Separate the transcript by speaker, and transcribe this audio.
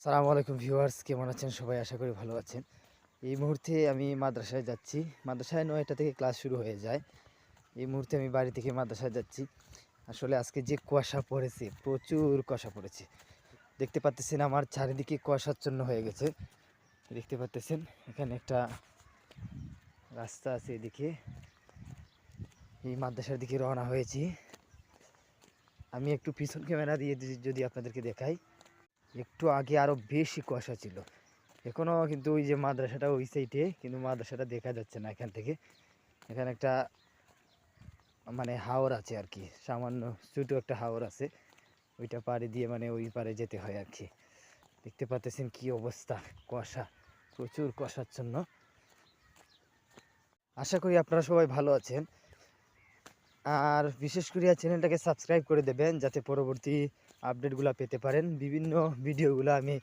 Speaker 1: সালামু আলাইকুম ভিউয়ার্স, কেমন আছেন সবাই? আশা করি ভালো আছেন। এই মুহূর্তে আমি মাদ্রাসায় যাচ্ছি। মাদ্রাসায় ৯টা থেকে ক্লাস শুরু হয়ে যায়। এই মুহূর্তে আমি বাড়ি থেকে মাদ্রাসায় যাচ্ছি। আসলে আজকে যে কুয়াশা পড়েছে, প্রচুর কুয়াশা পড়েছে। দেখতে পাচ্তেছেন আমার চারিদিকে কুয়াশাচ্ছন্ন হয়ে গেছে। দেখতে পাচ্তেছেন এখানে একটা রাস্তা আছে এদিকে। এই মাদ্রাসার দিকে রওনা হয়েছি। আমি একটু পিছন ক্যামেরা দিয়ে যদি আপনাদেরকে দেখাই, একটু আগে আরও বেশি কুয়াশা ছিল। এখনও কিন্তু ওই যে মাদ্রাসাটা ওই সাইডে, কিন্তু মাদ্রাসাটা দেখা যাচ্ছে না এখান থেকে। এখানে একটা মানে হাওর আছে আর কি, সামান্য ছোটো একটা হাওর আছে, ওইটা পাড়ে দিয়ে মানে ওই পারে যেতে হয় আর কি। দেখতে পাচ্ছেন কি অবস্থা, কুয়াশা, প্রচুর কুয়াশাচ্ছন্ন। আশা করি আপনারা সবাই ভালো আছেন। আর বিশেষ করে চ্যানেলটাকে সাবস্ক্রাইব করে দেবেন যাতে পরবর্তী আপডেটগুলো পেতে পারেন। বিভিন্ন ভিডিওগুলো আমি